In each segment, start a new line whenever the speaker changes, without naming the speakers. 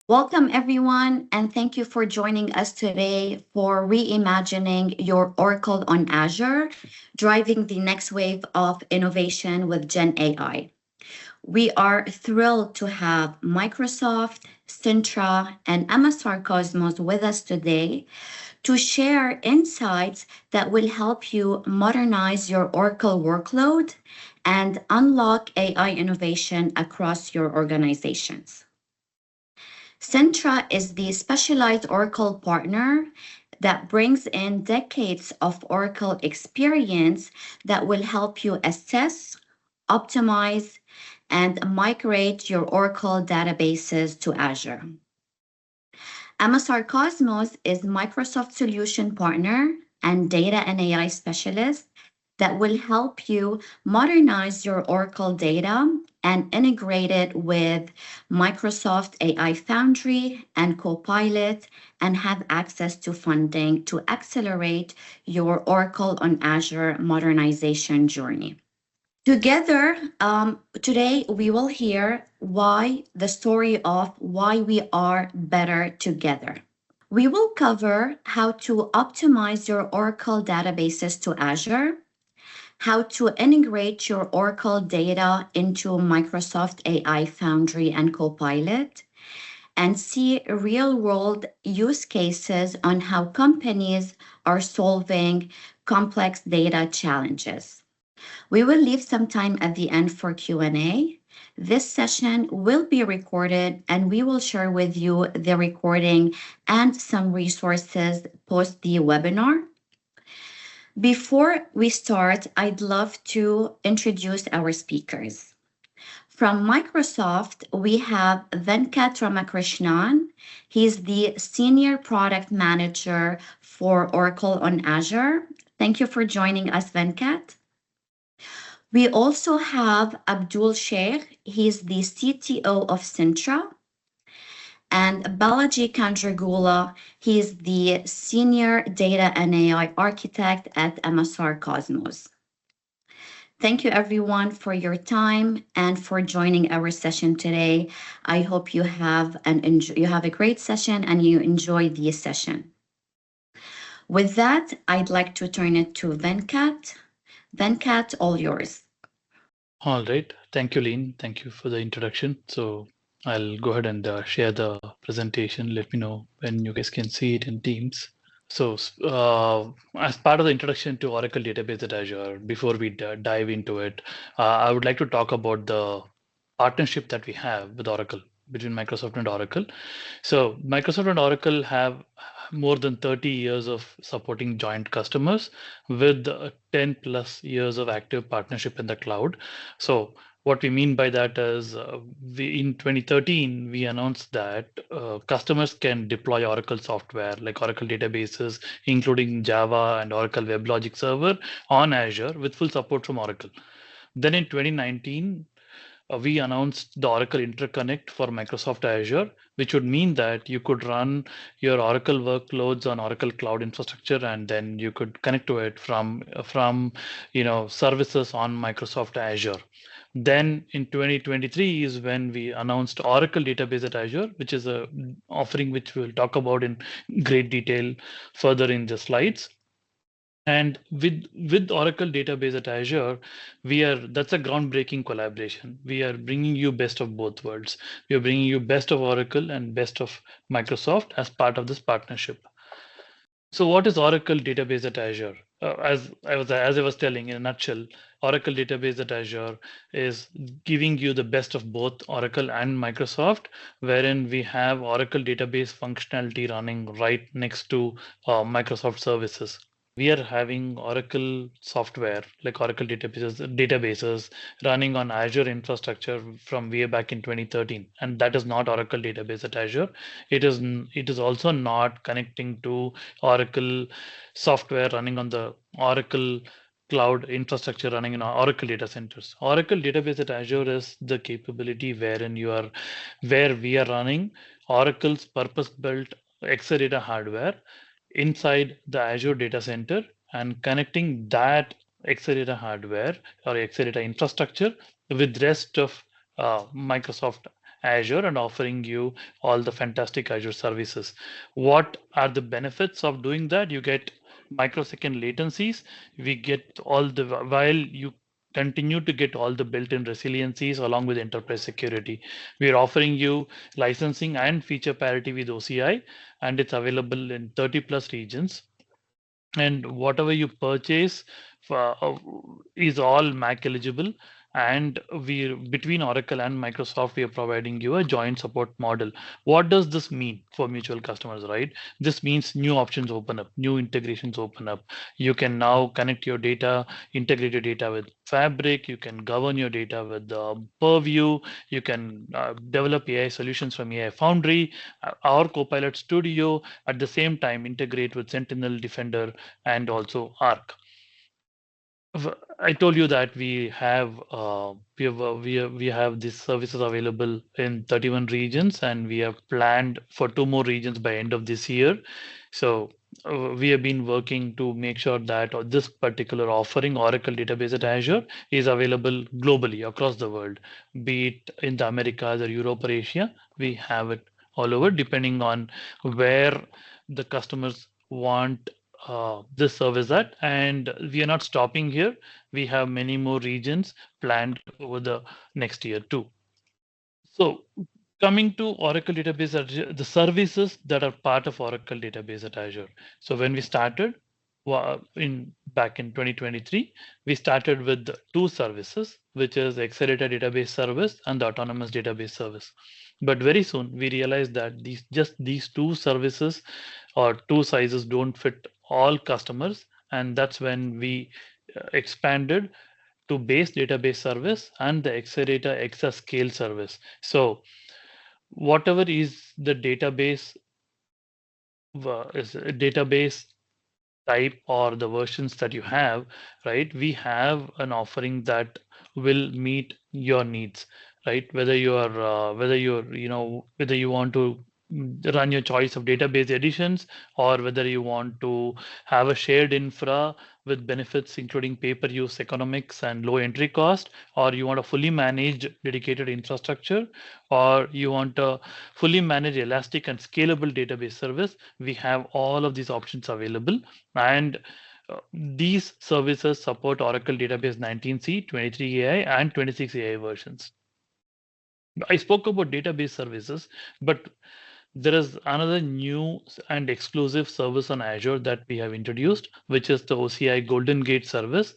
Welcome, everyone, and thank you for joining us today for Reimagining Your Oracle on Azure, driving the next wave of innovation with GenAI. We are thrilled to have Microsoft, Cintra, and MSRcosmos with us today to share insights that will help you modernize your Oracle workload and unlock AI innovation across your organizations. Cintra is the specialized Oracle partner that brings in decades of Oracle experience that will help you assess, optimize, and migrate your Oracle databases to Azure. MSRcosmos is Microsoft solution partner and data and AI specialist that will help you modernize your Oracle data and integrate it with Microsoft AI Foundry and Copilot and have access to funding to accelerate your Oracle on Azure modernization journey. Together, today we will hear why the story of why we are better together. We will cover how to optimize your Oracle databases to Azure, how to integrate your Oracle data into Microsoft AI Foundry and Copilot, and see real world use cases on how companies are solving complex data challenges. We will leave some time at the end for Q&A. This session will be recorded and we will share with you the recording and some resources post the webinar. Before we start, I'd love to introduce our speakers. From Microsoft, we have Venkat Ramakrishnan. He's the Senior Product Manager for Oracle on Azure. Thank you for joining us, Venkat. We also have Abdul Sheikh. He's the CTO of Cintra. And Balaji Kandragula, he's the Senior Data and AI Architect at MSRcosmos. Thank you, everyone, for your time and for joining our session today. I hope you have a great session and you enjoy the session. With that, I'd like to turn it to Venkat. Venkat, all yours.
All right. Thank you, Lean. Thank you for the introduction. So I'll go ahead and share the presentation. Let me know when you guys can see it in Teams. So as part of the introduction to Oracle Database at Azure, before we dive into it, I would like to talk about the partnership that we have with Oracle, between Microsoft and Oracle. So Microsoft and Oracle have more than 30 years of supporting joint customers with 10 plus years of active partnership in the cloud. So what we mean by that is in 2013, we announced that customers can deploy Oracle software like Oracle databases, including Java and Oracle WebLogic Server on Azure with full support from Oracle. Then in 2019, we announced the Oracle Interconnect for Microsoft Azure, which would mean that you could run your Oracle workloads on Oracle Cloud Infrastructure, and then you could connect to it from services on Microsoft Azure. Then in 2023 is when we announced Oracle Database at Azure, which is a offering which we'll talk about in great detail further in the slides. And with Oracle Database at Azure, that's a groundbreaking collaboration. We are bringing you best of both worlds. We are bringing you best of Oracle and best of Microsoft as part of this partnership. So what is Oracle Database at Azure? As I was telling in a nutshell, Oracle Database at Azure is giving you the best of both Oracle and Microsoft, wherein we have Oracle database functionality running right next to Microsoft services. We are having Oracle software like Oracle databases running on Azure infrastructure from way back in 2013, and that is not Oracle Database at Azure. It is also not connecting to Oracle software running on the Oracle cloud infrastructure running in Oracle data centers. Oracle Database at Azure is the capability where we are running Oracle's purpose-built Exadata hardware inside the Azure data center and connecting that Exadata hardware or Exadata infrastructure with rest of Microsoft Azure and offering you all the fantastic Azure services. What are the benefits of doing that? You get microsecond latencies. We get all the while you continue to get all the built-in resiliencies along with enterprise security. We are offering you licensing and feature parity with OCI, and it's available in 30 plus regions. And whatever you purchase is all Mac eligible. And we between Oracle and Microsoft, we are providing you a joint support model. What does this mean for mutual customers, right? This means new options open up, new integrations open up. You can now connect your data, integrate your data with Fabric. You can govern your data with Purview. You can develop AI solutions from AI Foundry, our Copilot Studio. At the same time, integrate with Sentinel, Defender, and also Arc. I told you that we have these services available in 31 regions, and we have planned for 2 more regions by end of this year. So we have been working to make sure that this particular offering, Oracle Database at Azure, is available globally across the world, be it in the Americas or Europe or Asia. We have it all over, depending on where the customers want this service at. And we are not stopping here. We have many more regions planned over the next year too. So coming to Oracle Database Azure, the services that are part of Oracle Database at Azure. So when we started in back in 2023, we started with 2 services, which is Accelerator Database Service and the Autonomous Database Service. But very soon we realized that these 2 services or 2 sizes don't fit all customers, and that's when we expanded to base database service and the accelerator exascale service. So whatever is the database type or the versions that you have, right? We have an offering that will meet your needs, right? Whether you want to run your choice of database editions, or whether you want to have a shared infra with benefits including pay-per-use economics and low entry cost, or you want a fully managed dedicated infrastructure, or you want a fully managed elastic and scalable database service. We have all of these options available, and these services support Oracle Database 19c, 23 AI, and 26 AI versions. I spoke about database services, but there is another new and exclusive service on Azure that we have introduced, which is the OCI Golden Gate service.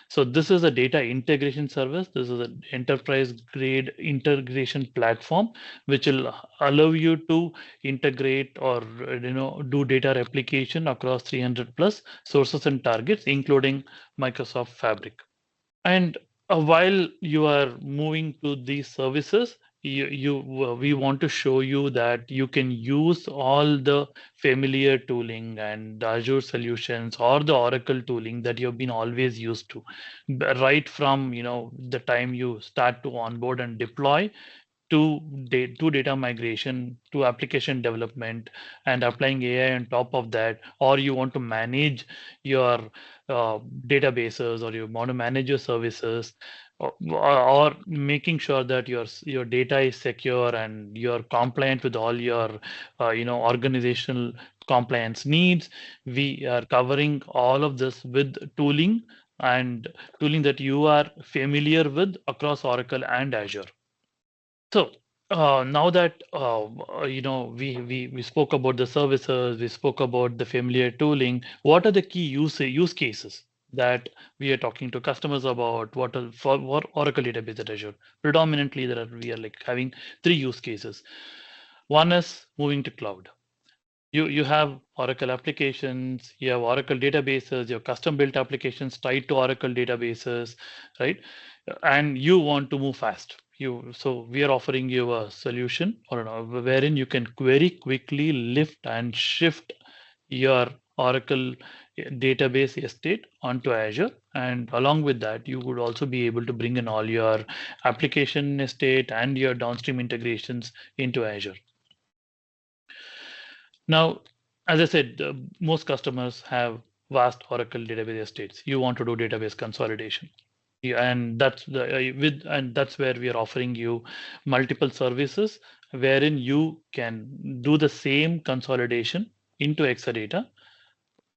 So this is a data integration service. This is an enterprise grade integration platform, which will allow you to integrate or do data replication across 300 plus sources and targets, including Microsoft Fabric. And while you are moving to these services, we want to show you that you can use all the familiar tooling and Azure solutions or the Oracle tooling that you've been always used to, right from the time you start to onboard and deploy to data migration to application development and applying AI on top of that, or you want to manage your databases, or you want to manage your services, or making sure that your data is secure and you're compliant with all your organizational compliance needs. We are covering all of this with tooling, and tooling that you are familiar with across Oracle and Azure. So now that we spoke about the services, we spoke about the familiar tooling. What are the key use cases that we are talking to customers about? What are for Oracle Database at Azure? Predominantly, we are like having 3 use cases. One is moving to cloud. You have Oracle applications, you have Oracle databases, you have custom built applications tied to Oracle databases, right? And you want to move fast. So we are offering you a solution wherein you can very quickly lift and shift your Oracle database estate onto Azure. And along with that, you would also be able to bring in all your application estate and your downstream integrations into Azure. Now, as I said, most customers have vast Oracle database estates. You want to do database consolidation. Yeah, and that's where we are offering you multiple services wherein you can do the same consolidation into Exadata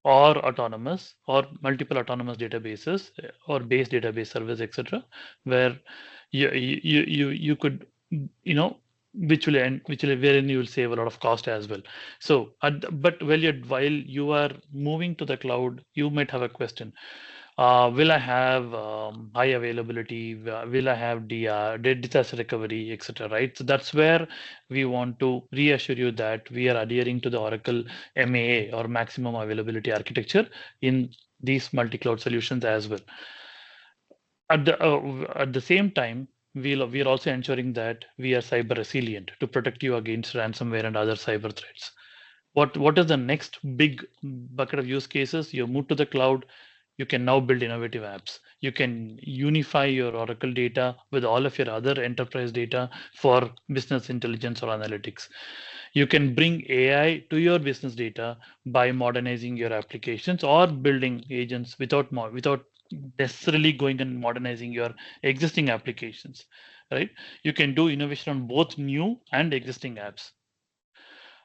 or autonomous or multiple autonomous databases or base database service, etc., where you could, you know, which will wherein you will save a lot of cost as well. So but while you are moving to the cloud, you might have a question. Will I have high availability? Will I have disaster recovery, etc.? Right. So that's where we want to reassure you that we are adhering to the Oracle MAA or maximum availability architecture in these multi-cloud solutions as well. At the same time, we are also ensuring that we are cyber resilient to protect you against ransomware and other cyber threats. What is the next big bucket of use cases? You move to the cloud, you can now build innovative apps. You can unify your Oracle data with all of your other enterprise data for business intelligence or analytics. You can bring AI to your business data by modernizing your applications or building agents without necessarily going and modernizing your existing applications, right? You can do innovation on both new and existing apps.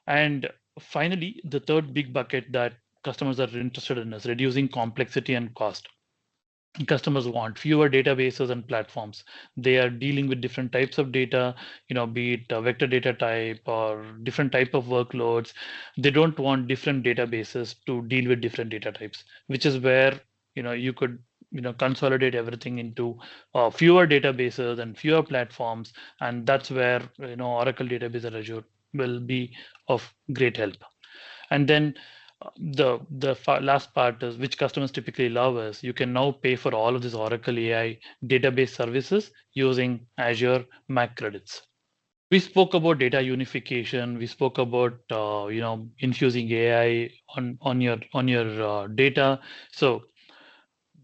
And finally, the third big bucket that customers are interested in is reducing complexity and cost. Customers want fewer databases and platforms. They are dealing with different types of data, be it a vector data type or different type of workloads. They don't want different databases to deal with different data types, which is where you could consolidate everything into fewer databases and fewer platforms, and that's where Oracle Database at Azure will be of great help. And then last part is which customers typically love is you can now pay for all of these Oracle AI database services using Azure Mac credits. We spoke about data unification. We spoke about infusing AI on your data. So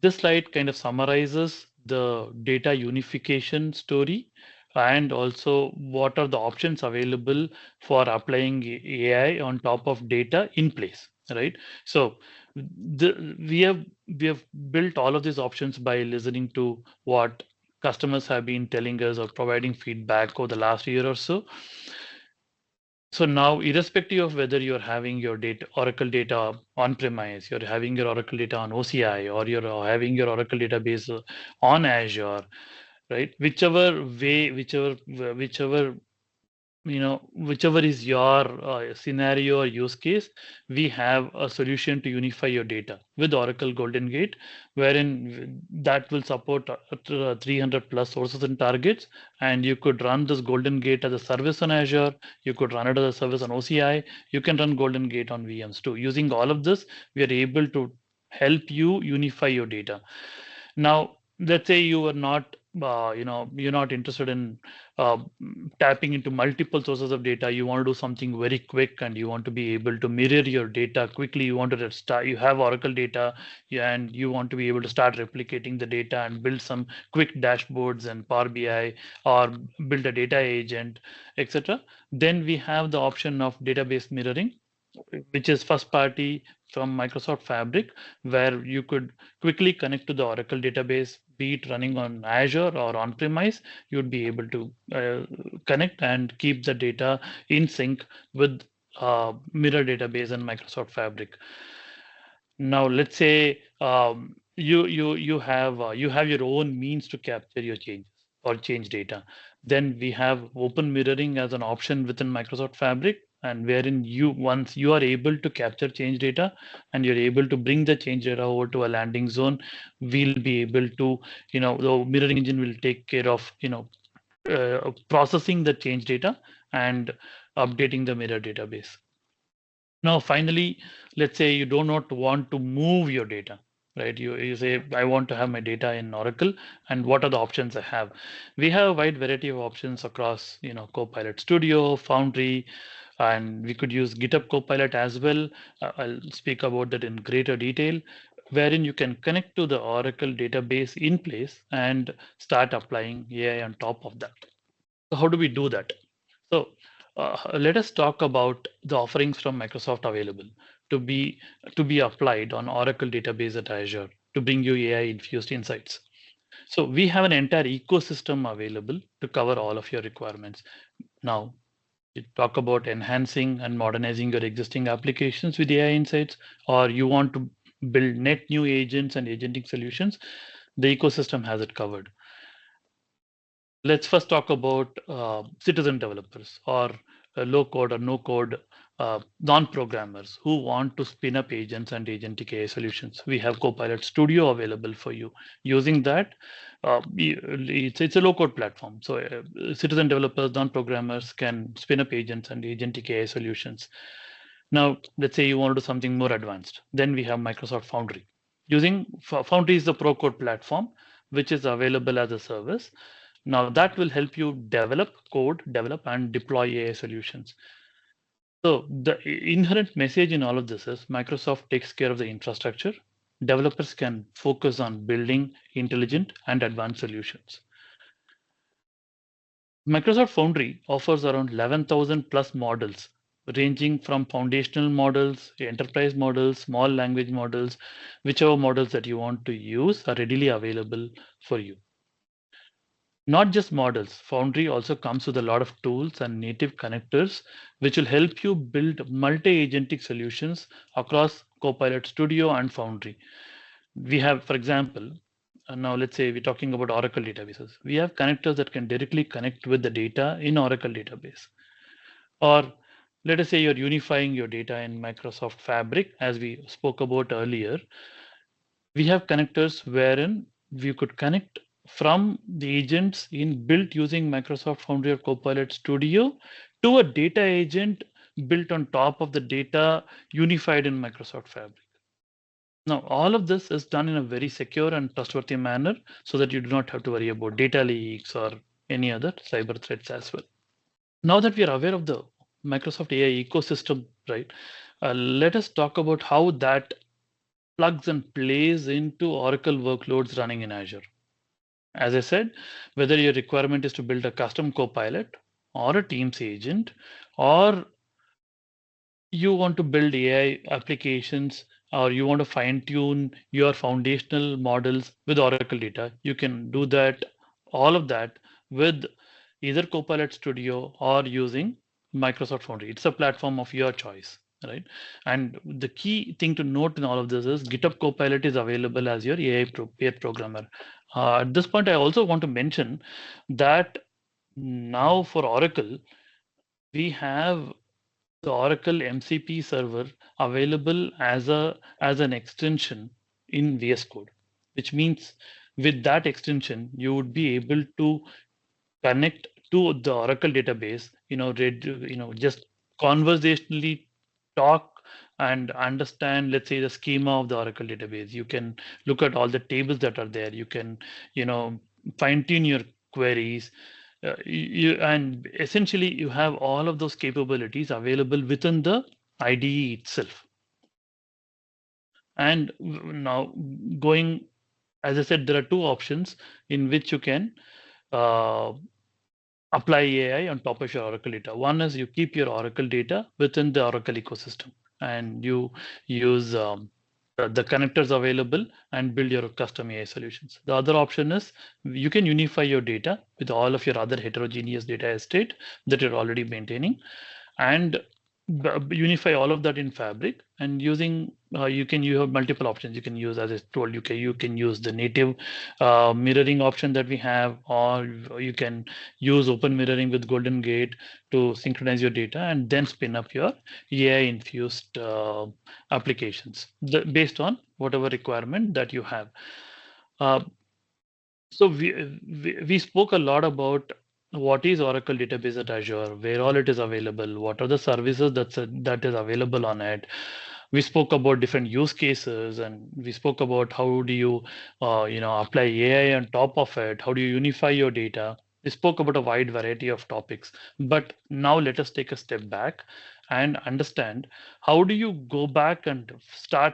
this slide kind of summarizes the data unification story and also what are the options available for applying AI on top of data in place, right? So we have built all of these options by listening to what customers have been telling us or providing feedback over the last year or so. So now, irrespective of whether you're having your data, Oracle data on premise, you're having your Oracle data on OCI, or you're having your Oracle database on Azure, right? Whichever is your scenario or use case, we have a solution to unify your data with Oracle Golden Gate, wherein that will support 300 plus sources and targets, and you could run this Golden Gate as a service on Azure. You could run it as a service on OCI. You can run Golden Gate on VMs too. Using all of this, we are able to help you unify your data. Now, let's say you are not, you're not interested in uh, tapping into multiple sources of data. You want to do something very quick, and you want to be able to mirror your data quickly. You want to start. You have Oracle data, yeah, and you want to be able to start replicating the data and build some quick dashboards and Power BI or build a data agent, etc. Then we have the option of database mirroring, which is first party from Microsoft Fabric, where you could quickly connect to the Oracle database, be it running on Azure or on premise. You'd be able to connect and keep the data in sync with mirror database and Microsoft Fabric. Now, let's say you have your own means to capture your changes or change data. Then we have open mirroring as an option within Microsoft Fabric, and wherein once you are able to capture change data and you're able to bring the change data over to a landing zone, we'll be able to, the mirroring engine will take care of, processing the change data and updating the mirror database. Now, finally, let's say you do not want to move your data, right? You say, I want to have my data in Oracle, and what are the options I have? We have a wide variety of options across, Copilot Studio, Foundry, and we could use GitHub Copilot as well. I'll speak about that in greater detail, wherein you can connect to the Oracle database in place and start applying AI on top of that. So how do we do that? So let us talk about the offerings from Microsoft available to be applied on Oracle Database at Azure to bring you AI infused insights. So we have an entire ecosystem available to cover all of your requirements. Now, you talk about enhancing and modernizing your existing applications with AI insights, or you want to build net new agents and agentic solutions, the ecosystem has it covered. Let's first talk about citizen developers or low code or no code non-programmers who want to spin up agents and agentic AI solutions. We have Copilot Studio available for you. Using that, it's a low code platform. So citizen developers, non-programmers can spin up agents and agentic AI solutions. Now, let's say you want to do something more advanced. Then we have Microsoft Foundry. Using Foundry is the pro code platform, which is available as a service. Now that will help you develop code, develop and deploy AI solutions. So the inherent message in all of this is Microsoft takes care of the infrastructure. Developers can focus on building intelligent and advanced solutions. Microsoft Foundry offers around 11,000 plus models, ranging from foundational models, enterprise models, small language models, whichever models that you want to use are readily available for you. Not just models, Foundry also comes with a lot of tools and native connectors, which will help you build multi-agentic solutions across Copilot Studio and Foundry. We have, for example, now let's say we're talking about Oracle databases. We have connectors that can directly connect with the data in Oracle database. Or let us say you're unifying your data in Microsoft Fabric, as we spoke about earlier. We have connectors wherein we could connect from the agents in built using Microsoft Foundry or Copilot Studio to a data agent built on top of the data unified in Microsoft Fabric. Now, all of this is done in a very secure and trustworthy manner so that you do not have to worry about data leaks or any other cyber threats as well. Now that we are aware of the Microsoft AI ecosystem, right, let us talk about how that plugs and plays into Oracle workloads running in Azure. As I said, whether your requirement is to build a custom Copilot or a Teams agent, or you want to build AI applications, or you want to fine tune your foundational models with Oracle data, you can do that, all of that with either Copilot Studio or using Microsoft Foundry. It's a platform of your choice, right? And the key thing to note in all of this is GitHub Copilot is available as your AI peer programmer. At this point, I also want to mention that now for Oracle, we have the Oracle MCP server available as an extension in VS Code, which means with that extension, you would be able to connect to the Oracle database, just conversationally talk and understand, let's say, the schema of the Oracle database. You can look at all the tables that are there. You can, fine tune your queries. And essentially, you have all of those capabilities available within the IDE itself. And now going, as I said, there are two options in which you can uh, apply AI on top of your Oracle data. One is you keep your Oracle data within the Oracle ecosystem and you use the connectors available and build your custom AI solutions. The other option is you can unify your data with all of your other heterogeneous data estate that you're already maintaining and unify all of that in Fabric and using you have multiple options you can use. As I told you can use the native mirroring option that we have, or you can use open mirroring with Golden Gate to synchronize your data and then spin up your AI infused applications based on whatever requirement that you have. uh, so we spoke a lot about what is Oracle Database at Azure, where all it is available, what are the services that is available on it. We spoke about different use cases, and we spoke about how do you, apply AI on top of it. How do you unify your data? We spoke about a wide variety of topics, but now let us take a step back and understand how do you go back and start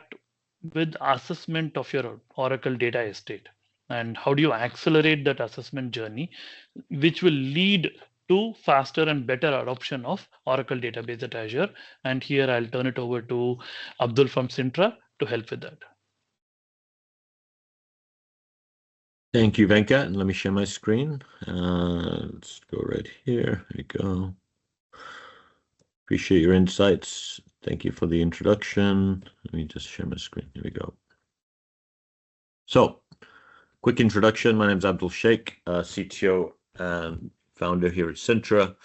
with assessment of your Oracle data estate, and how do you accelerate that assessment journey, which will lead to faster and better adoption of Oracle database at Azure. And here I'll turn it over to Abdul from Cintra to help with that.
Thank you, Venkat. And let me share my screen. Let's go right here. There you go. Appreciate your insights. Thank you for the introduction. Let me just share my screen. Here we go. So, quick introduction. My name is Abdul Sheikh, CTO and founder here at Cintra.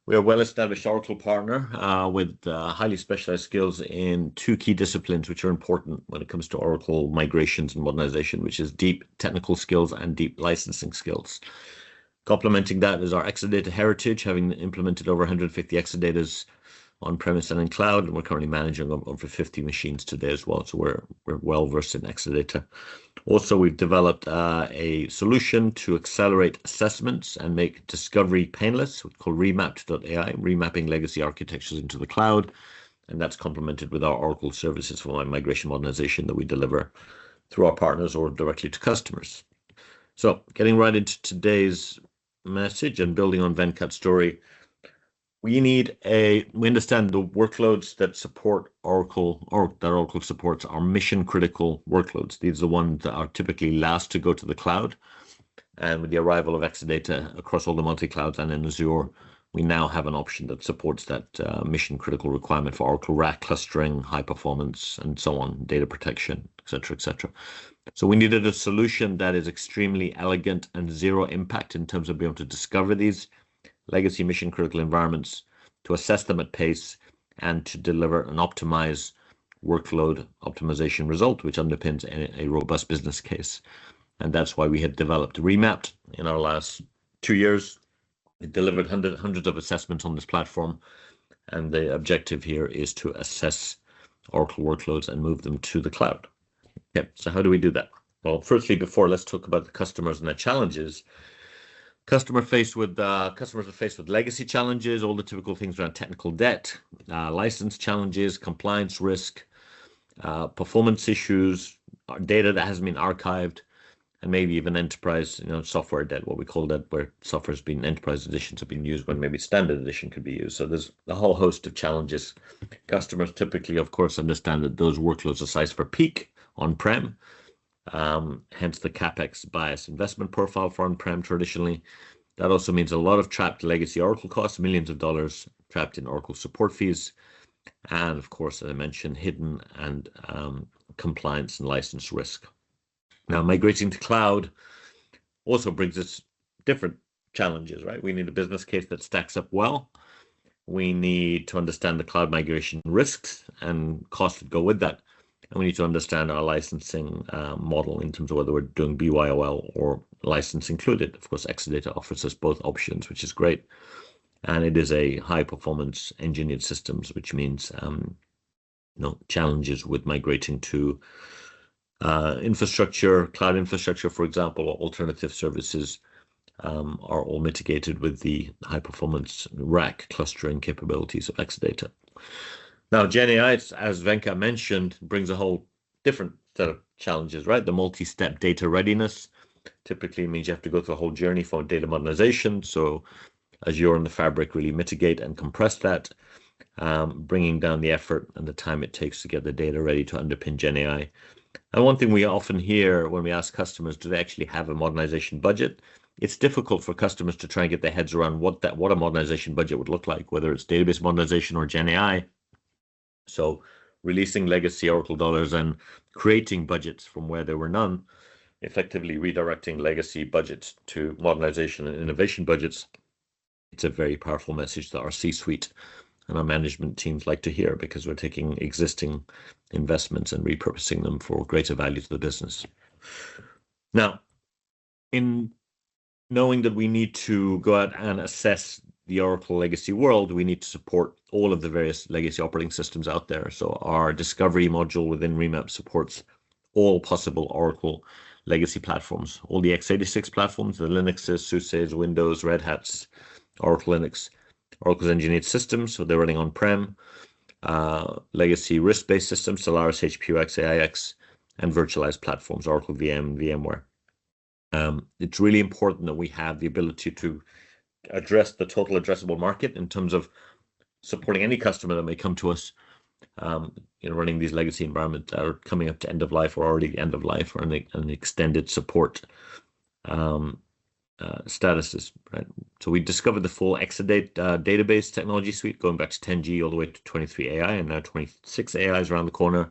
We are a well-established Oracle partner with highly specialized skills in two key disciplines, which are important when it comes to Oracle migrations and modernization, which is deep technical skills and deep licensing skills. Complementing that is our Exadata heritage, having implemented over 150 Exadatas on-premise and in cloud, and we're currently managing over 50 machines today as well. So we're well versed in Exadata. Also, we've developed a solution to accelerate assessments and make discovery painless, called Remapped.ai, remapping legacy architectures into the cloud. And that's complemented with our Oracle services for migration modernization that we deliver through our partners or directly to customers. So getting right into today's message and building on Venkat's story, we understand the workloads that support Oracle or that Oracle supports are mission critical workloads. These are the ones that are typically last to go to the cloud. And with the arrival of Exadata across all the multi-clouds and in Azure, we now have an option that supports that mission critical requirement for Oracle RAC clustering, high performance, and so on, data protection, et cetera, et cetera. So we needed a solution that is extremely elegant and zero impact in terms of being able to discover these legacy mission critical environments, to assess them at pace, and to deliver an optimized workload optimization result, which underpins a robust business case. And that's why we had developed Remapped in our last 2 years. It delivered hundreds of assessments on this platform. And the objective here is to assess Oracle workloads and move them to the cloud. Okay, so how do we do that? Well, firstly, let's talk about the customers and their challenges. Customers are faced with legacy challenges, all the typical things around technical debt, license challenges, compliance risk, performance issues, data that hasn't been archived, and maybe even enterprise, software debt, what we call that, where enterprise editions have been used when maybe standard edition could be used. So there's a whole host of challenges. Customers typically, of course, understand that those workloads are sized for peak on-prem. Hence the CapEx bias investment profile for on-prem traditionally. That also means a lot of trapped legacy Oracle costs, millions of dollars trapped in Oracle support fees. And of course, as I mentioned, hidden and compliance and license risk. Now, migrating to cloud also brings us different challenges, right? We need a business case that stacks up well. We need to understand the cloud migration risks and costs that go with that. And we need to understand our licensing model in terms of whether we're doing BYOL or license included. Of course, Exadata offers us both options, which is great. And it is a high performance engineered systems, which means challenges with migrating to infrastructure, cloud infrastructure, for example, or alternative services are all mitigated with the high performance RAC clustering capabilities of Exadata. Now, GenAI, as Venkat mentioned, brings a whole different set of challenges, right? The multi-step data readiness typically means you have to go through a whole journey for data modernization. So Azure and the Fabric really mitigate and compress that, bringing down the effort and the time it takes to get the data ready to underpin GenAI. And one thing we often hear when we ask customers, do they actually have a modernization budget? It's difficult for customers to try and get their heads around what a modernization budget would look like, whether it's database modernization or GenAI. So releasing legacy Oracle dollars and creating budgets from where there were none, effectively redirecting legacy budgets to modernization and innovation budgets. It's a very powerful message that our C-suite and our management teams like to hear, because we're taking existing investments and repurposing them for greater value to the business. Now, in knowing that we need to go out and assess the Oracle legacy world, we need to support all of the various legacy operating systems out there. So our discovery module within Remap supports all possible Oracle legacy platforms, all the x86 platforms, the Linuxes, SUSEs, Windows, Red Hats, Oracle Linux, Oracle's engineered systems, so they're running on-prem, legacy RISC-based systems, Solaris, HPUX, AIX, and virtualized platforms, Oracle VM, VMware. It's really important that we have the ability to address the total addressable market in terms of supporting any customer that may come to us, running these legacy environments that are coming up to end of life or already end of life, or an extended support statuses, right? So we discovered the full Exadata database technology suite, going back to 10G all the way to 23 AI, and now 26 AI is around the corner.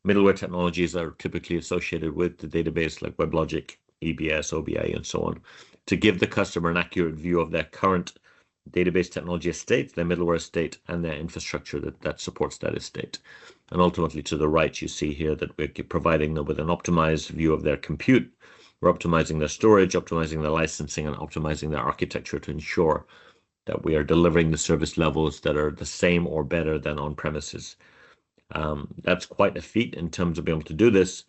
Middleware technologies are typically associated with the database, like WebLogic, EBS, OBI, and so on, to give the customer an accurate view of their current database technology estate, their middleware estate, and their infrastructure that supports that estate. And ultimately, to the right, you see here that we're providing them with an optimized view of their compute. We're optimizing their storage, optimizing their licensing, and optimizing their architecture to ensure that we are delivering the service levels that are the same or better than on-premises. That's quite a feat in terms of being able to do this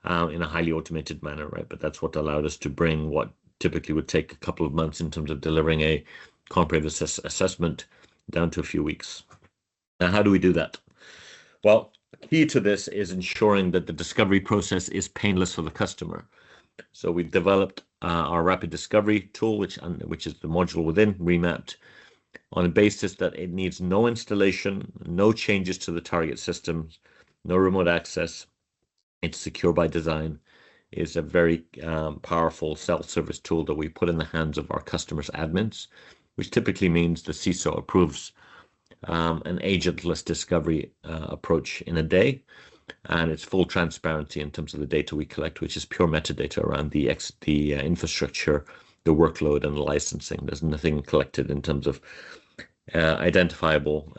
in a highly automated manner, right? But that's what allowed us to bring what typically would take a couple of months in terms of delivering a comprehensive assessment down to a few weeks. Now, how do we do that? Well, key to this is ensuring that the discovery process is painless for the customer. So we've developed our rapid discovery tool, which is the module within Remapped, on a basis that it needs no installation, no changes to the target systems, no remote access. It's secure by design. It's a very powerful self-service tool that we put in the hands of our customers' admins, which typically means the CISO approves an agentless discovery approach in a day. And it's full transparency in terms of the data we collect, which is pure metadata around the infrastructure, the workload, and the licensing. There's nothing collected in terms of identifiable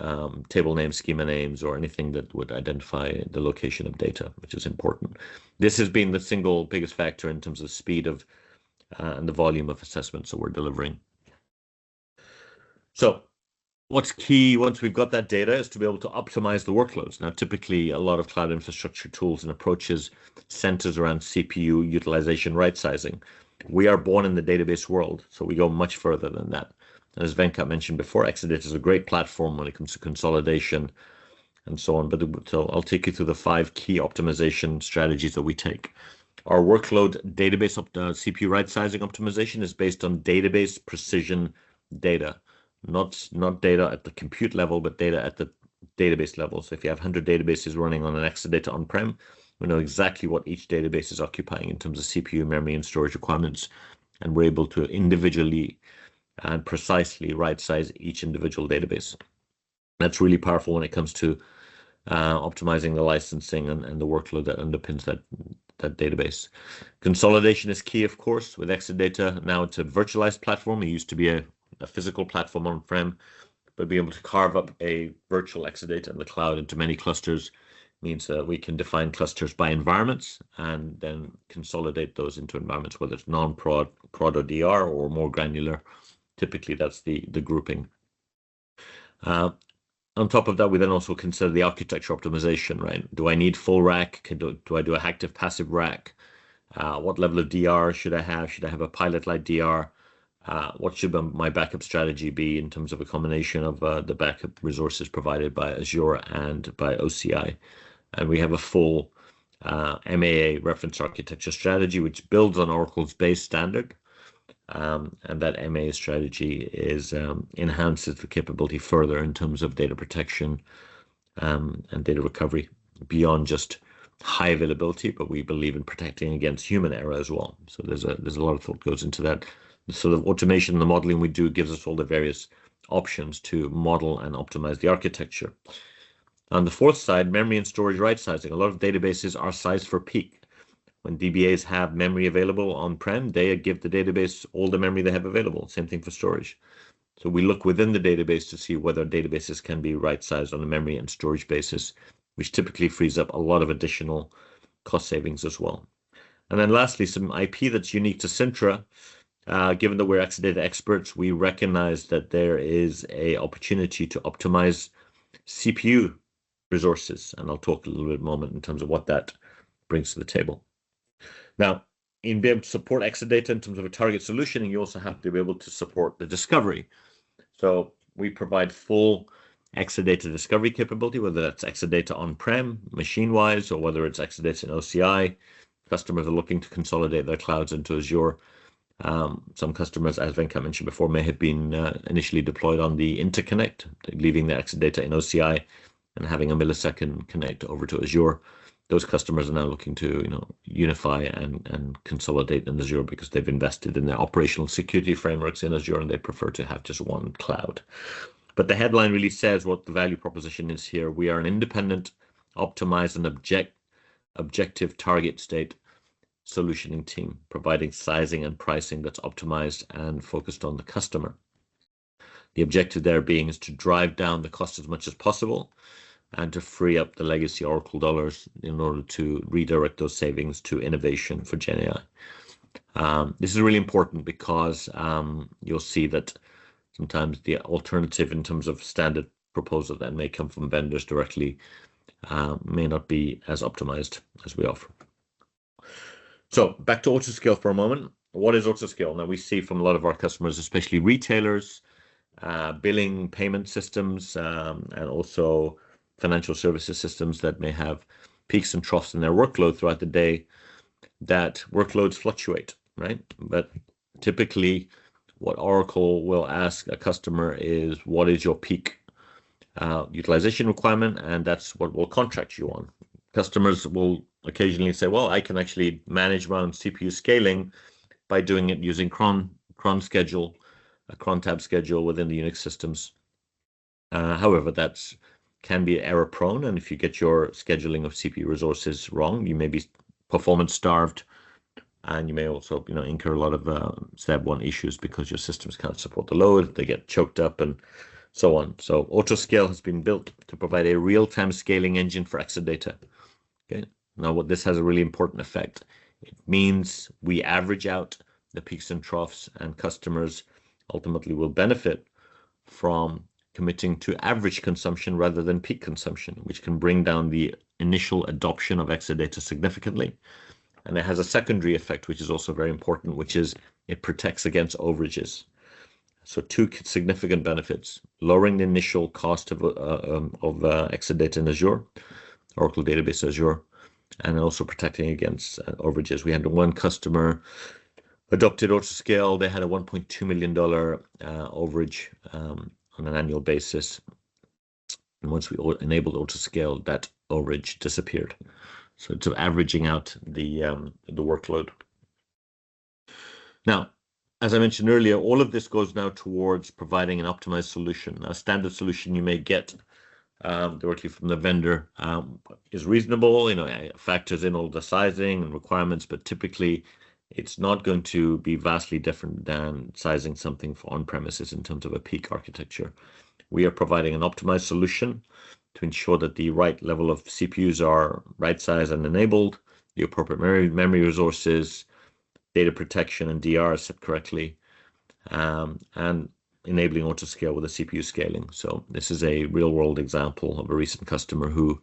table names, schema names, or anything that would identify the location of data, which is important. This has been the single biggest factor in terms of the speed of and the volume of assessments that we're delivering. So what's key once we've got that data is to be able to optimize the workloads. Now, typically, a lot of cloud infrastructure tools and approaches centers around CPU utilization right-sizing. We are born in the database world, so we go much further than that. And as Venkat mentioned before, Exadata is a great platform when it comes to consolidation and so on. But so I'll take you through the 5 key optimization strategies that we take. Our workload database CPU right-sizing optimization is based on database precision data. Not data at the compute level, but data at the database level. So if you have 100 databases running on an Exadata on-prem, we know exactly what each database is occupying in terms of CPU, memory, and storage requirements. And we're able to individually and precisely right-size each individual database. That's really powerful when it comes to optimizing the licensing and the workload that underpins that database. Consolidation is key, of course, with Exadata. Now it's a virtualized platform. It used to be a physical platform on-prem, but being able to carve up a virtual Exadata in the cloud into many clusters means that we can define clusters by environments and then consolidate those into environments, whether it's non-prod, prod, or DR, or more granular. Typically, that's the grouping. On top of that, we then also consider the architecture optimization, right? Do I need full rack? Do I do a active passive rack? What level of DR should I have? Should I have a pilot-like DR? What should my backup strategy be in terms of a combination of the backup resources provided by Azure and by OCI? And we have a full MAA reference architecture strategy, which builds on Oracle's base standard. And that MAA strategy enhances the capability further in terms of data protection and data recovery beyond just high availability, but we believe in protecting against human error as well. So there's a lot of thought goes into that. The sort of automation and the modeling we do gives us all the various options to model and optimize the architecture. On the fourth side, memory and storage right sizing. A lot of databases are sized for peak. When DBAs have memory available on-prem, they give the database all the memory they have available. Same thing for storage. So we look within the database to see whether databases can be right-sized on a memory and storage basis, which typically frees up a lot of additional cost savings as well. And then lastly, some IP that's unique to Cintra. Given that we're Exadata experts, we recognize that there is an opportunity to optimize CPU resources. And I'll talk a little bit moment in terms of what that brings to the table. Now, in being able to support Exadata in terms of a target solution, you also have to be able to support the discovery. So we provide full Exadata discovery capability, whether that's Exadata on-prem, machine-wise, or whether it's Exadata in OCI. Customers are looking to consolidate their clouds into Azure. Some customers, as Venkat mentioned before, may have been initially deployed on the interconnect, leaving the Exadata in OCI and having a millisecond connect over to Azure. those customers are now looking to unify and consolidate in Azure because they've invested in their operational security frameworks in Azure and they prefer to have just one cloud. But the headline really says what the value proposition is here. We are an independent, optimized, and objective target state solutioning team, providing sizing and pricing that's optimized and focused on the customer. The objective there being is to drive down the cost as much as possible and to free up the legacy Oracle dollars in order to redirect those savings to innovation for GenAI. This is really important because you'll see that sometimes the alternative in terms of standard proposal that may come from vendors directly may not be as optimized as we offer. So back to AutoScale for a moment. What is AutoScale? Now we see from a lot of our customers, especially retailers, billing payment systems, and also financial services systems that may have peaks and troughs in their workload throughout the day, that workloads fluctuate, right? But typically what Oracle will ask a customer is, what is your peak utilization requirement? And that's what we'll contract you on. Customers will occasionally say, well, I can actually manage my own CPU scaling by doing it using cron schedule, a cron tab schedule within the Unix systems. However, that can be error prone. And if you get your scheduling of CPU resources wrong, you may be performance starved. And you may also, incur a lot of step one issues because your systems can't support the load. They get choked up and so on. So AutoScale has been built to provide a real-time scaling engine for Exadata. Okay. Now, what this has a really important effect. It means we average out the peaks and troughs, and customers ultimately will benefit from committing to average consumption rather than peak consumption, which can bring down the initial adoption of Exadata significantly. And it has a secondary effect, which is also very important, which is it protects against overages. So two significant benefits: lowering the initial cost of Exadata in Azure, Oracle Database Azure, and also protecting against overages. We had one customer adopted AutoScale. They had a $1.2 million overage on an annual basis. And once we enabled AutoScale, that overage disappeared. So it's averaging out the workload. Now, as I mentioned earlier, all of this goes now towards providing an optimized solution. A standard solution you may get directly from the vendor is reasonable, factors in all the sizing and requirements, but typically it's not going to be vastly different than sizing something for on-premises in terms of a peak architecture. We are providing an optimized solution to ensure that the right level of CPUs are right size and enabled, the appropriate memory resources, data protection and DR are set correctly, and enabling AutoScale with a CPU scaling. So this is a real-world example of a recent customer who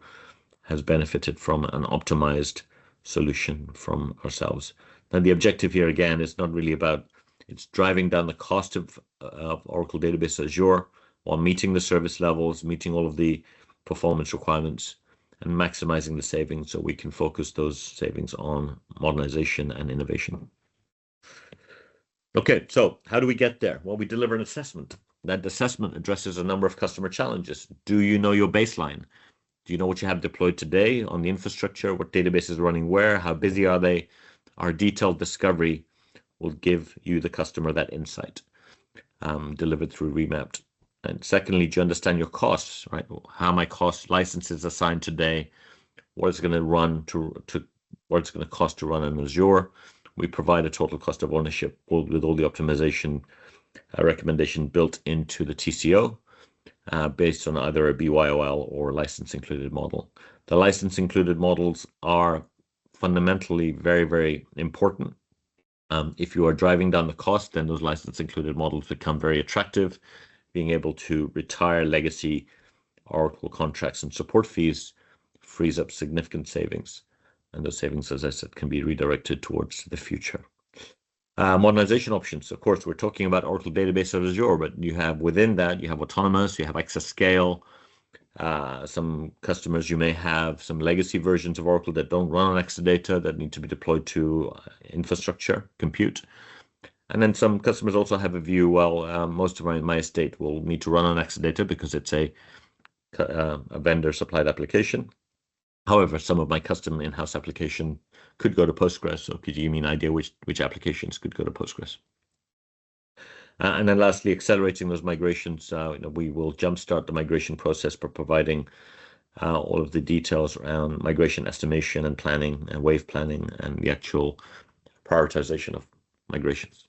has benefited from an optimized solution from ourselves. Now, the objective here, again, is not really about, it's driving down the cost of Oracle Database Azure while meeting the service levels, meeting all of the performance requirements, and maximizing the savings so we can focus those savings on modernization and innovation. Okay, so how do we get there? Well, we deliver an assessment. That assessment addresses a number of customer challenges. Do you know your baseline? Do you know what you have deployed today on the infrastructure? What database is running where? How busy are they? Our detailed discovery will give you, the customer, that insight delivered through Remapped. And secondly, do you understand your costs, right? How my cost licenses assigned today? What it's going to run what it's going to cost to run in Azure? We provide a total cost of ownership with all the optimization recommendation built into the TCO based on either a BYOL or license included model. The license included models are fundamentally very, very important. If you are driving down the cost, then those license included models become very attractive. Being able to retire legacy Oracle contracts and support fees frees up significant savings. And those savings, as I said, can be redirected towards the future. Modernization options. Of course, we're talking about Oracle Database Azure, but you have within that, you have autonomous, you have exascale. Some customers, you may have some legacy versions of Oracle that don't run on Exadata that need to be deployed to infrastructure, compute. And then some customers also have a view, well, most of my estate will need to run on Exadata because it's a vendor supplied application. However, some of my custom in-house application could go to Postgres. So could you give me an idea which applications could go to Postgres? And then lastly, accelerating those migrations. We will jumpstart the migration process by providing all of the details around migration estimation and planning and wave planning and the actual prioritization of migrations.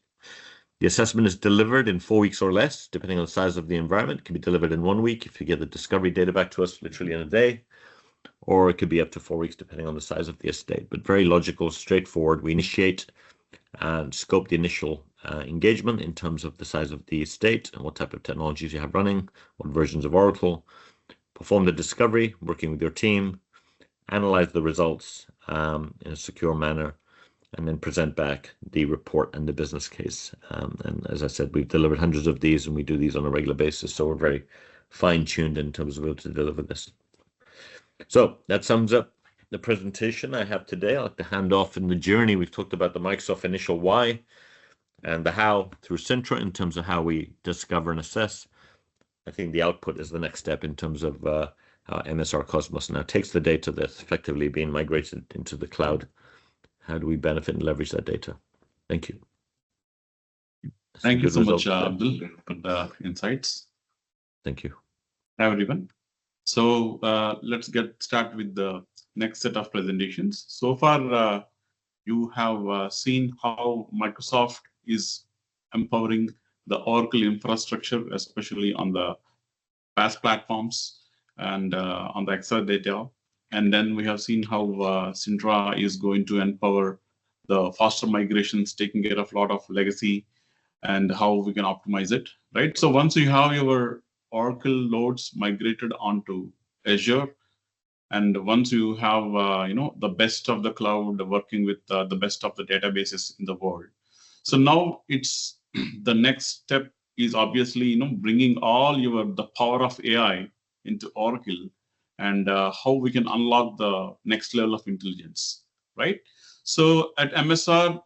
The assessment is delivered in 4 weeks or less, depending on the size of the environment. It can be delivered in 1 week if you get the discovery data back to us literally in a day, or it could be up to 4 weeks depending on the size of the estate. But very logical, straightforward. We initiate and scope the initial engagement in terms of the size of the estate and what type of technologies you have running, what versions of Oracle, perform the discovery, working with your team, analyze the results in a secure manner, and then present back the report and the business case. And as I said, we've delivered hundreds of these and we do these on a regular basis. So we're very fine-tuned in terms of able to deliver this. So that sums up the presentation I have today. I'd like to hand off in the journey. We've talked about the Microsoft initial why and the how through Cintra in terms of how we discover and assess. I think the output is the next step in terms of how MSRcosmos now takes the data that's effectively being migrated into the cloud. How do we benefit and leverage that data? Thank you.
Thank you so much, Abdul, for the insights.
Thank you.
Hi, everyone. So let's get started with the next set of presentations. So far, you have seen how Microsoft is empowering the Oracle infrastructure, especially on the PaaS platforms and on the Excel data. And then we have seen how Cintra is going to empower the faster migrations, taking care of a lot of legacy and how we can optimize it, right? So once you have your Oracle loads migrated onto Azure, and once you have the best of the cloud working with the best of the databases in the world, so now it's the next step is obviously bringing all the power of AI into Oracle and how we can unlock the next level of intelligence, right? So at MSR,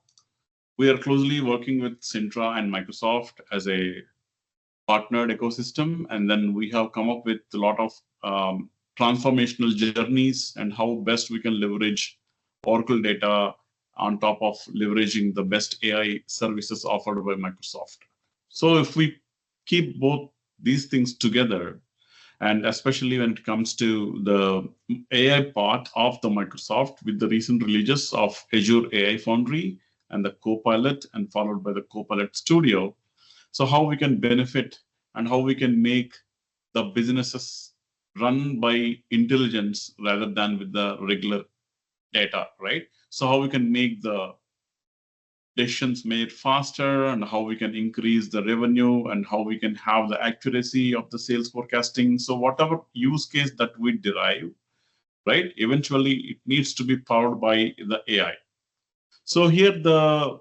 we are closely working with Cintra and Microsoft as a partnered ecosystem, and then we have come up with a lot of transformational journeys and how best we can leverage Oracle data on top of leveraging the best AI services offered by Microsoft. So if we keep both these things together, and especially when it comes to the AI part of the Microsoft with the recent releases of Azure AI Foundry and the Copilot, and followed by the Copilot Studio, so how we can benefit and how we can make the businesses run by intelligence rather than with the regular data, right? So how we can make the decisions made faster and how we can increase the revenue and how we can have the accuracy of the sales forecasting. So whatever use case that we derive, right, eventually it needs to be powered by the AI. So here the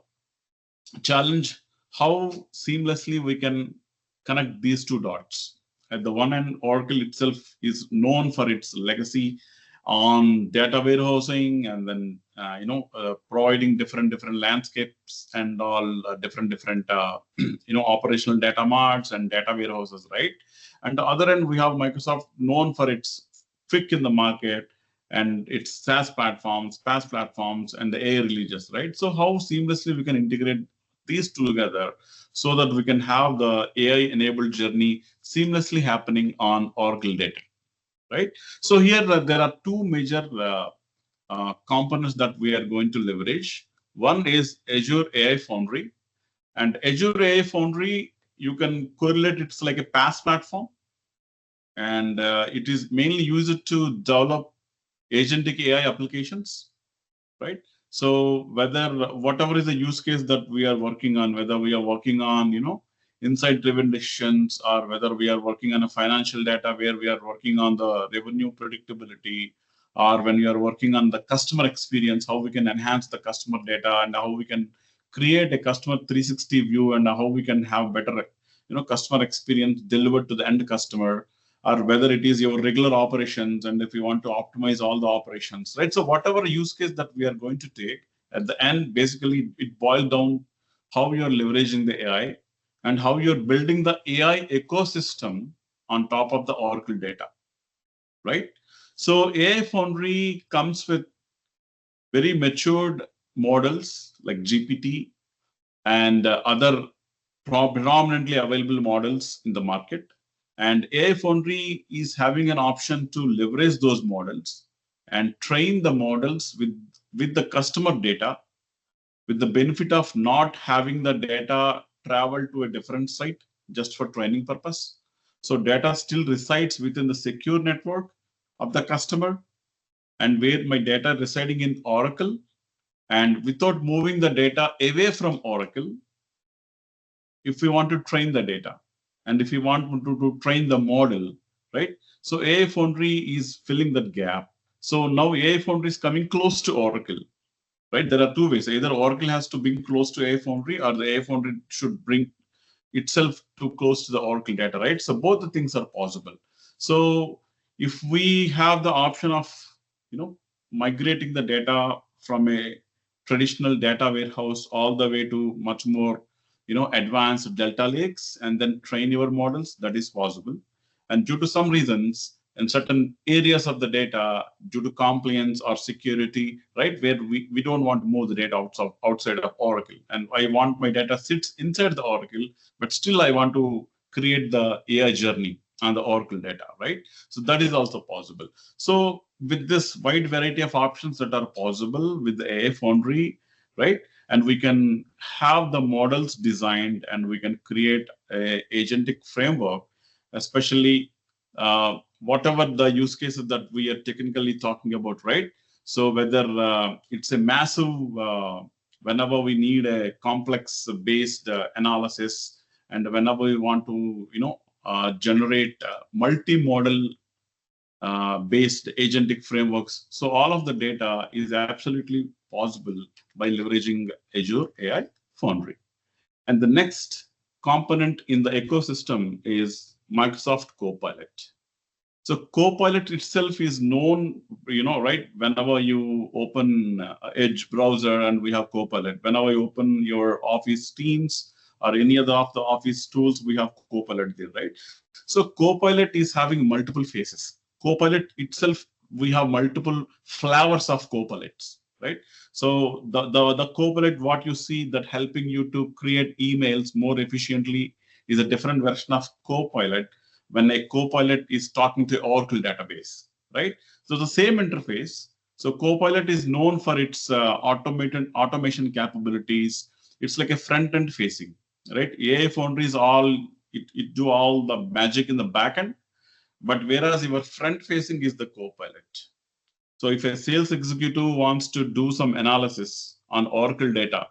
challenge, how seamlessly we can connect these two dots. At the one end, Oracle itself is known for its legacy on data warehousing and then providing different landscapes and all different operational data marts and data warehouses, right? And the other end, we have Microsoft known for its quick in the market and its SaaS platforms, PaaS platforms, and the AI releases, right? So how seamlessly we can integrate these two together so that we can have the AI-enabled journey seamlessly happening on Oracle data, right? So here there are two major components that we are going to leverage. One is Azure AI Foundry, and Azure AI Foundry, you can correlate it's like a PaaS platform, and it is mainly used to develop agentic AI applications, right? So whatever is the use case that we are working on, whether we are working on, insight-driven decisions, or whether we are working on a financial data where we are working on the revenue predictability, or when we are working on the customer experience, how we can enhance the customer data and how we can create a customer 360 view and how we can have better, customer experience delivered to the end customer, or whether it is your regular operations and if you want to optimize all the operations, right? So whatever use case that we are going to take, at the end, basically it boils down how you're leveraging the AI and how you're building the AI ecosystem on top of the Oracle data, right? So AI Foundry comes with very matured models like GPT and other predominantly available models in the market. And AI Foundry is having an option to leverage those models and train the models with the customer data, with the benefit of not having the data travel to a different site just for training purpose. So data still resides within the secure network of the customer, and where my data residing in Oracle, and without moving the data away from Oracle, if we want to train the data and if we want to train the model, right? So AI Foundry is filling that gap. So now AI Foundry is coming close to Oracle, right? There are two ways. Either Oracle has to bring close to AI Foundry, or the AI Foundry should bring itself too close to the Oracle data, right? So both the things are possible. So if we have the option of, migrating the data from a traditional data warehouse all the way to much more, advanced delta lakes and then train your models, that is possible. And due to some reasons, in certain areas of the data, due to compliance or security, right, where we don't want to move the data outside of Oracle, and I want my data sits inside the Oracle, but still I want to create the AI journey on the Oracle data, right? So that is also possible. So with this wide variety of options that are possible with the AI Foundry, right, and we can have the models designed and we can create a agentic framework, especially whatever the use cases that we are technically talking about, right? So whether it's a massive, whenever we need a complex based analysis, and whenever we want to, generate multi-model based agentic frameworks. So all of the data is absolutely possible by leveraging Azure AI Foundry. And the next component in the ecosystem is Microsoft Copilot. So Copilot itself is known, right? Whenever you open Edge browser and we have Copilot, whenever you open your Office Teams or any other of the Office tools, we have Copilot there, right? So Copilot is having multiple faces. Copilot itself, we have multiple flavors of Copilots, right? So the Copilot, what you see that helping you to create emails more efficiently is a different version of Copilot when a Copilot is talking to Oracle database, right? So the same interface. So Copilot is known for its automation capabilities. It's like a front end facing, right? AI Foundry is it do all the magic in the back end, but whereas your front facing is the Copilot. So if a sales executive wants to do some analysis on Oracle data,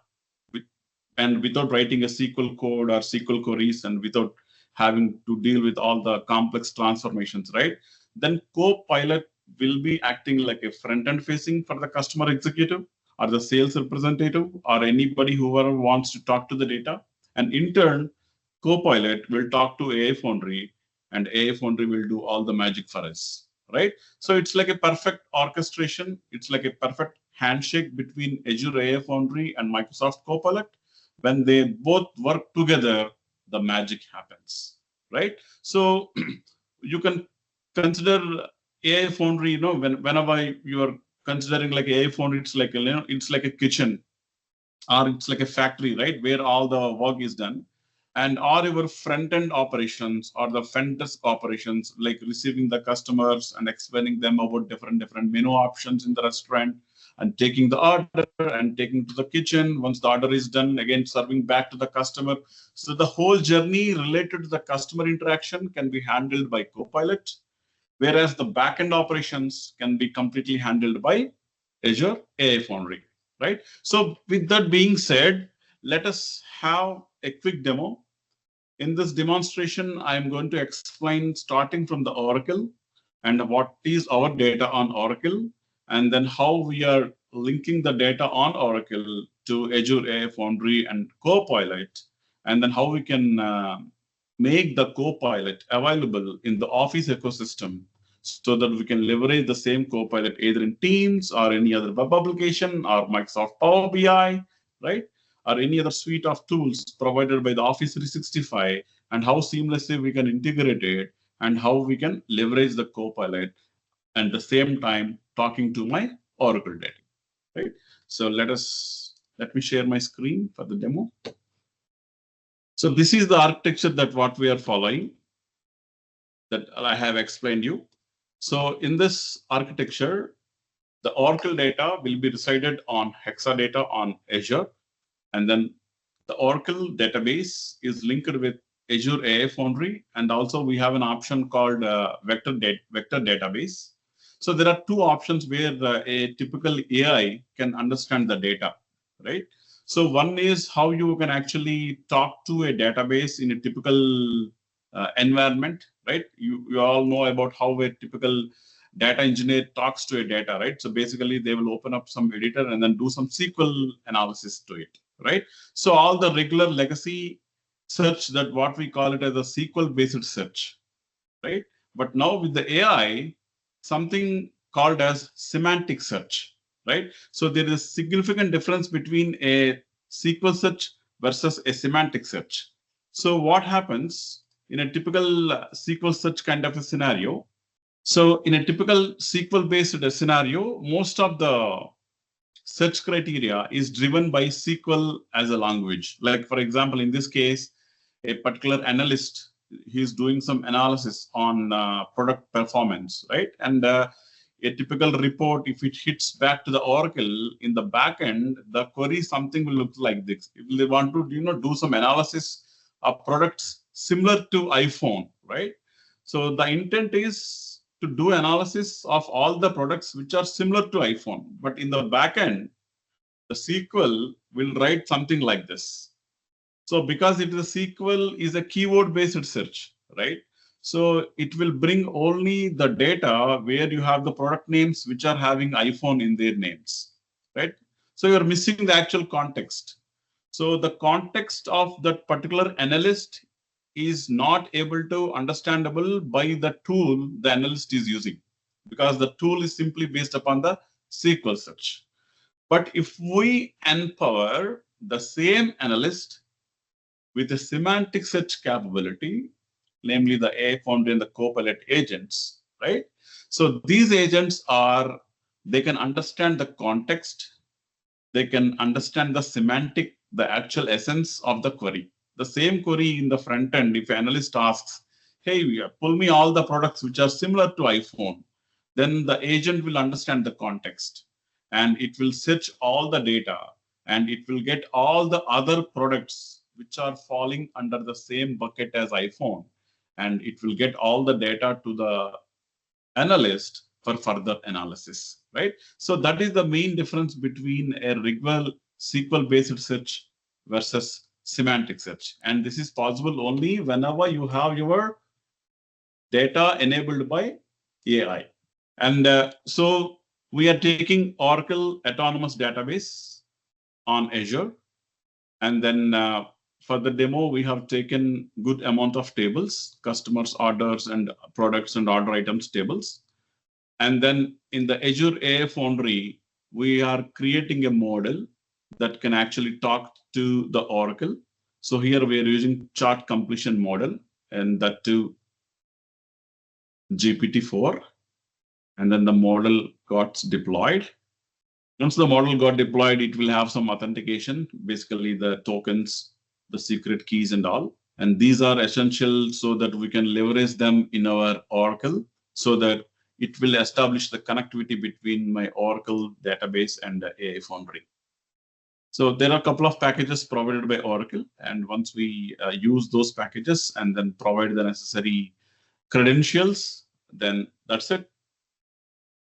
and without writing a SQL code or SQL queries, and without having to deal with all the complex transformations, right? Then Copilot will be acting like a front-end facing for the customer executive or the sales representative or anybody who wants to talk to the data. And in turn, Copilot will talk to AI Foundry, and AI Foundry will do all the magic for us, right? So it's like a perfect orchestration. It's like a perfect handshake between Azure AI Foundry and Microsoft Copilot. When they both work together, the magic happens, right? So you can consider AI Foundry, whenever you are considering like AI Foundry, it's like it's like a kitchen or it's like a factory, right, where all the work is done. And all your front end operations or the front desk operations, like receiving the customers and explaining them about different menu options in the restaurant, and taking the order and taking to the kitchen. Once the order is done, again serving back to the customer. So the whole journey related to the customer interaction can be handled by Copilot, whereas the backend operations can be completely handled by Azure AI Foundry, right? So with that being said, let us have a quick demo. In this demonstration, I'm going to explain starting from the Oracle and what is our data on Oracle, and then how we are linking the data on Oracle to Azure AI Foundry and Copilot, and then how we can make the Copilot available in the Office ecosystem so that we can leverage the same Copilot either in Teams or any other web application or Microsoft Power BI, right? Or any other suite of tools provided by the Office 365, and how seamlessly we can integrate it and how we can leverage the Copilot and the same time talking to my Oracle data, right? So let me share my screen for the demo. So this is the architecture that what we are following that I have explained you. So in this architecture, the Oracle data will be resided on Hexadata on Azure, and then the Oracle database is linked with Azure AI Foundry, and also we have an option called vector database. So there are two options where a typical AI can understand the data, right? So one is how you can actually talk to a database in a typical environment, right? You all know about how a typical data engineer talks to a data, right? So basically they will open up some editor and then do some SQL analysis to it, right? So all the regular legacy search, that what we call it as a SQL based search, right? But now with the AI, something called as semantic search, right? So there is a significant difference between a SQL search versus a semantic search. So what happens in a typical SQL search kind of a scenario? So in a typical SQL based scenario, most of the search criteria is driven by SQL as a language. Like for example, in this case, a particular analyst, he's doing some analysis on product performance, right? And a typical report, if it hits back to the Oracle in the backend, the query something will look like this. If they want to, do some analysis of products similar to iPhone, right? So the intent is to do analysis of all the products which are similar to iPhone, but in the backend, the SQL will write something like this. So because it is a SQL is a keyword based search, right? So it will bring only the data where you have the product names which are having iPhone in their names, right? So you're missing the actual context. So the context of that particular analyst is not able to understandable by the tool the analyst is using, because the tool is simply based upon the SQL search. But if we empower the same analyst with a semantic search capability, namely the AI Foundry and the Copilot agents, right? So these agents they can understand the context, they can understand the semantic, the actual essence of the query. The same query in the front end, if an analyst asks, hey, pull me all the products which are similar to iPhone, then the agent will understand the context and it will search all the data and it will get all the other products which are falling under the same bucket as iPhone, and it will get all the data to the analyst for further analysis, right? So that is the main difference between a regular SQL based search versus semantic search. And this is possible only whenever you have your data enabled by AI. And so we are taking Oracle Autonomous Database on Azure. And then for the demo, we have taken good amount of tables, customers, orders, and products and order items tables. And then in the Azure AI Foundry, we are creating a model that can actually talk to the Oracle. So here we are using chart completion model, and that to GPT-4. And then the model got deployed. Once the model got deployed, it will have some authentication, basically the tokens, the secret keys and all. And these are essential so that we can leverage them in our Oracle, so that it will establish the connectivity between my Oracle database and the AI Foundry. So there are a couple of packages provided by Oracle. And once we use those packages and then provide the necessary credentials, then that's it.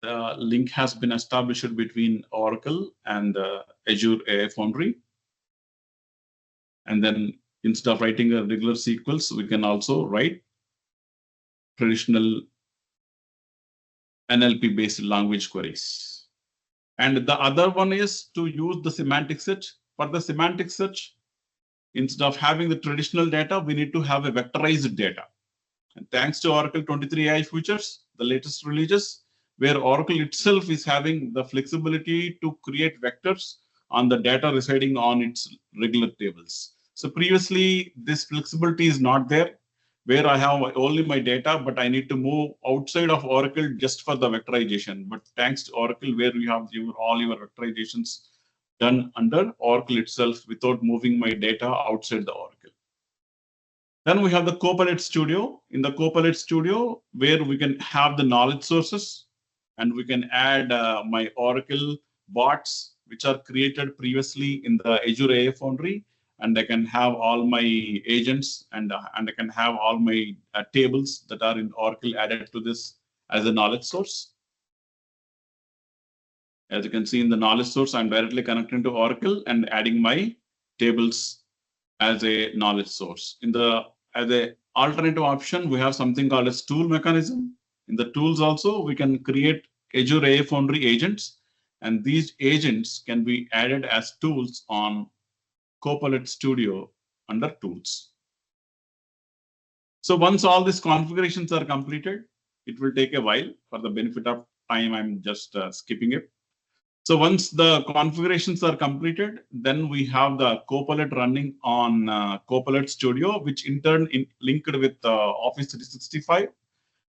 The link has been established between Oracle and Azure AI Foundry. And then instead of writing a regular SQLs, we can also write traditional NLP-based language queries. And the other one is to use the semantic search. For the semantic search, instead of having the traditional data, we need to have a vectorized data. And thanks to Oracle 23 AI features, the latest releases, where Oracle itself is having the flexibility to create vectors on the data residing on its regular tables. So previously, this flexibility is not there. where I have only my data, but I need to move outside of Oracle just for the vectorization. But thanks to Oracle, where we have all your vectorizations done under Oracle itself without moving my data outside the Oracle. Then we have the Copilot Studio. In the Copilot Studio, where we can have the knowledge sources, and we can add my Oracle bots, which are created previously in the Azure AI Foundry, and I can have all my agents, and I can have all my tables that are in Oracle added to this as a knowledge source. As you can see in the knowledge source, I'm directly connecting to Oracle and adding my tables as a knowledge source. As an alternative option, we have something called as tool mechanism. In the tools also, we can create Azure AI Foundry agents, and these agents can be added as tools on Copilot Studio under tools. So once all these configurations are completed, it will take a while. For the benefit of time, I'm just skipping it. So once the configurations are completed, then we have the Copilot running on Copilot Studio, which in turn linked with Office 365,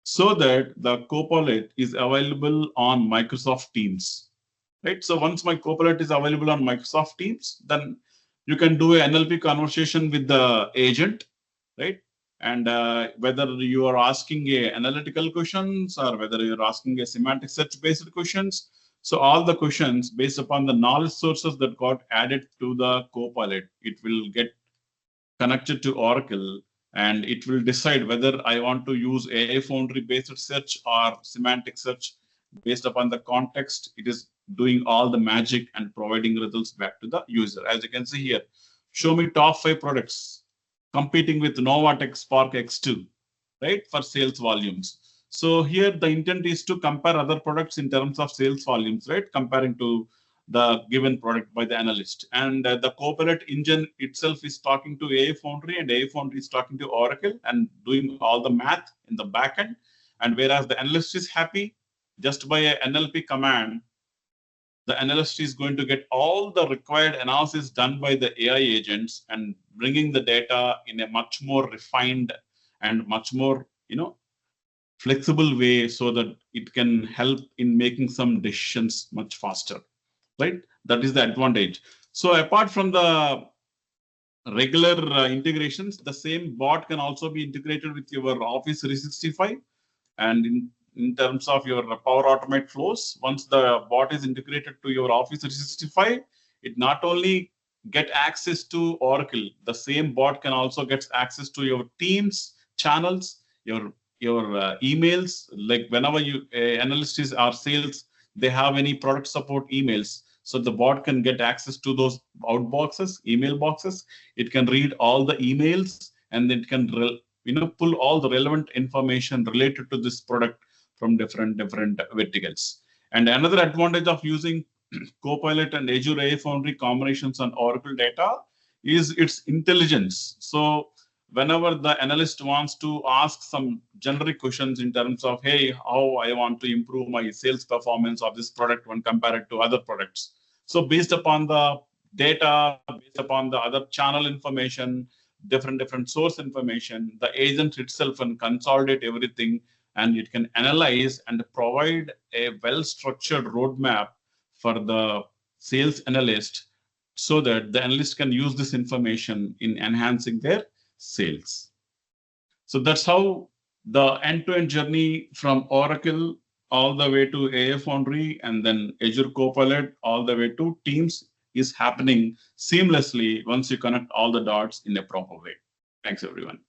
so that the Copilot is available on Microsoft Teams. Right. So once my Copilot is available on Microsoft Teams, then you can do an NLP conversation with the agent, right? And whether you are asking a analytical questions or whether you're asking a semantic search based questions. So all the questions based upon the knowledge sources that got added to the Copilot, it will get connected to Oracle, and it will decide whether I want to use AI Foundry based search or semantic search. Based upon the context, it is doing all the magic and providing results back to the user. As you can see here, show me top 5 products competing with Novatech Spark X2, right, for sales volumes. So here the intent is to compare other products in terms of sales volumes, right, comparing to the given product by the analyst. And the Copilot engine itself is talking to AI Foundry, and AI Foundry is talking to Oracle and doing all the math in the backend. And whereas the analyst is happy, just by an NLP command, the analyst is going to get all the required analysis done by the AI agents and bringing the data in a much more refined and much more, flexible way, so that it can help in making some decisions much faster, right? That is the advantage. So apart from the regular integrations, the same bot can also be integrated with your Office 365, and in terms of your Power Automate flows, once the bot is integrated to your Office 365, it not only get access to Oracle, the same bot can also get access to your Teams channels, your emails. Like whenever you analysts or sales, they have any product support emails, so the bot can get access to those outboxes, email boxes. It can read all the emails, and it can pull all the relevant information related to this product from different verticals. And another advantage of using Copilot and Azure AI Foundry combinations on Oracle data is its intelligence. So whenever the analyst wants to ask some generic questions in terms of, hey, how I want to improve my sales performance of this product when compared to other products. So based upon the data, based upon the other channel information, different source information, the agent itself can consolidate everything, and it can analyze and provide a well-structured roadmap for the sales analyst, so that the analyst can use this information in enhancing their sales. So that's how the end-to-end journey from Oracle all the way to AI Foundry and then Azure Copilot all the way to Teams is happening seamlessly once you connect all the dots in a proper way. Thanks, everyone.